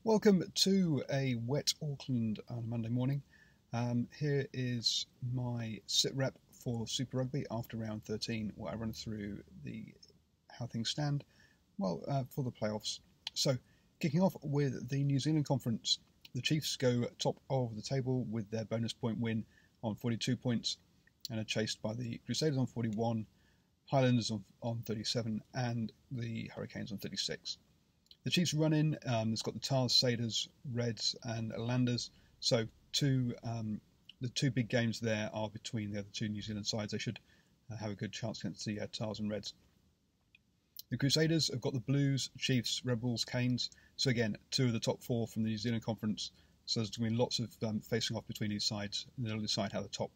Welcome to a wet Auckland on Monday morning. Here is my Sitrep for Super Rugby after round 13, where I run through how things stand for the playoffs. So, kicking off with the New Zealand Conference, the Chiefs go top of the table with their bonus point win on 42 points and are chased by the Crusaders on 41, Highlanders on 37, and the Hurricanes on 36. The Chiefs run in. It's got the Tars, Satyrs, Reds, and Landers. So the two big games there are between the other two New Zealand sides. They should have a good chance against the Tars and Reds. The Crusaders have got the Blues, Chiefs, Rebels, Canes. So again, two of the top four from the New Zealand Conference. So there's going to be lots of facing off between these sides, and they'll decide how the top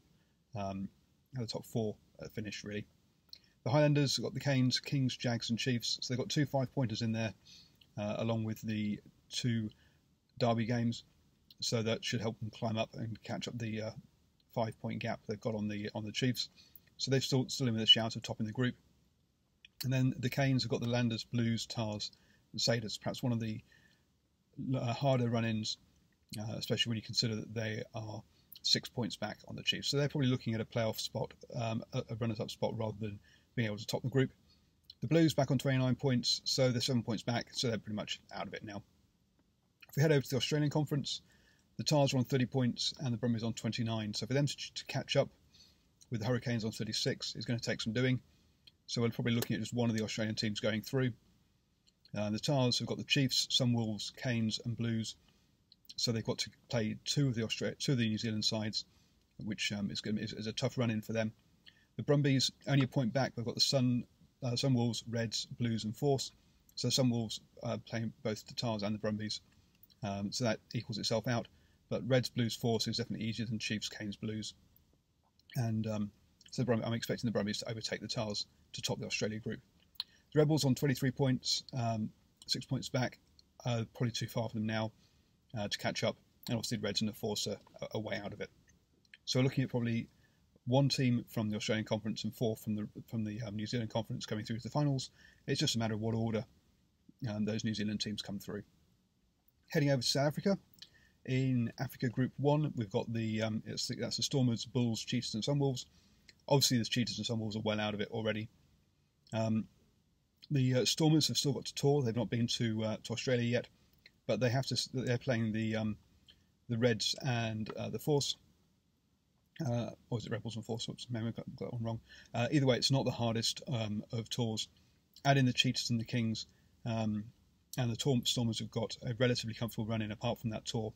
four finish really. The Highlanders have got the Canes, Kings, Jags, and Chiefs. So they've got two 5-pointers in there. Along with the two derby games, so that should help them climb up and catch up the 5-point gap they've got on the Chiefs. So they've still in with a shout of topping the group. And then the Canes have got the Landers, Blues, Tars, and Satyrs. Perhaps one of the harder run-ins, especially when you consider that they are 6 points back on the Chiefs. So they're probably looking at a playoff spot, a runners-up spot, rather than being able to top the group. The Blues back on 29 points, so they're 7 points back, so they're pretty much out of it now. If we head over to the Australian Conference, the Tars are on 30 points and the Brumbies on 29. So for them to catch up with the Hurricanes on 36 is going to take some doing. So we're probably looking at just one of the Australian teams going through. The Tars have got the Chiefs, Sunwolves, Canes and Blues. So they've got to play two of the New Zealand sides, which is a tough run-in for them. The Brumbies, only a point back. They've got the Sunwolves, Reds, Blues and Force. So Sunwolves playing both the Tars and the Brumbies. So that equals itself out. But Reds, Blues, Force is definitely easier than Chiefs, Canes, Blues. And so I'm expecting the Brumbies to overtake the Tars to top the Australia group. The Rebels on 23 points, 6 points back. Probably too far for them now to catch up. And obviously the Reds and the Force are way out of it. So we're looking at probably one team from the Australian Conference and four from the New Zealand Conference coming through to the finals. It's just a matter of what order those New Zealand teams come through. Heading over to South Africa. In Africa Group 1, we've got that's the Stormers, Bulls, Cheetahs and Sunwolves. Obviously the Cheetahs and Sunwolves are well out of it already. The Stormers have still got to tour. They've not been to Australia yet, but they're playing the Reds and the Force. Or is it Rebels and Force? Oops, maybe I got that one wrong. Either way, it's not the hardest of tours. Add in the Cheetahs and the Kings, and the Stormers have got a relatively comfortable run-in apart from that tour.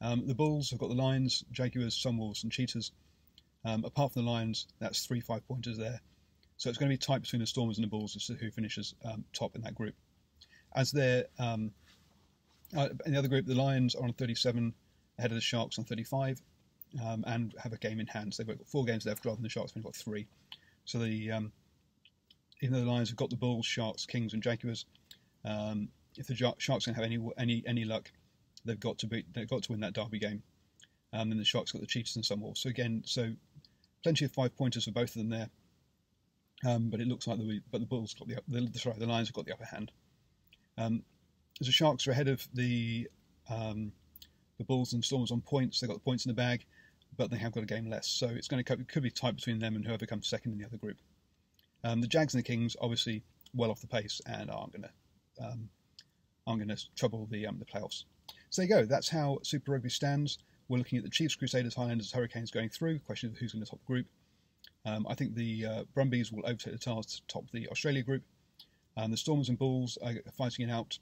The Bulls have got the Lions, Jaguars, Sunwolves and Cheetahs. Apart from the Lions, that's 3 5-pointers there. So it's going to be tight between the Stormers and the Bulls as to who finishes top in that group. As they're in the other group, the Lions are on 37, ahead of the Sharks on 35. And have a game in hand. So they've got 4 games left rather than the Sharks have only got 3. So even though the Lions have got the Bulls, Sharks, Kings and Jaguars, if the Sharks don't have any luck, they've got to win that derby game. Then the Sharks got the Cheetahs and Sunwolves. So again, plenty of 5-pointers for both of them there. But it looks like the Bulls got the Lions have got the upper hand. As the Sharks are ahead of the Bulls and Stormers on points, they've got the points in the bag, but they have got a game less. So it could be tight between them and whoever comes second in the other group. The Jags and the Kings obviously well off the pace and aren't going to trouble the playoffs. So there you go. That's how Super Rugby stands. We're looking at the Chiefs, Crusaders, Highlanders, Hurricanes going through. Question of who's going to top the group. I think the Brumbies will overtake the Tars to top the Australia group. The Stormers and Bulls are fighting it out,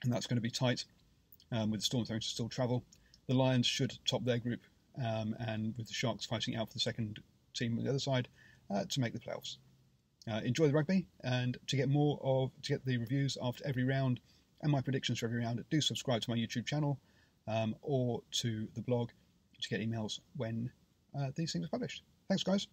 and that's going to be tight. With the Stormers having to still travel. The Lions should top their group, and with the Sharks fighting out for the second team on the other side to make the playoffs. Enjoy the rugby, and to get the reviews after every round and my predictions for every round, do subscribe to my YouTube channel or to the blog to get emails when these things are published. Thanks, guys.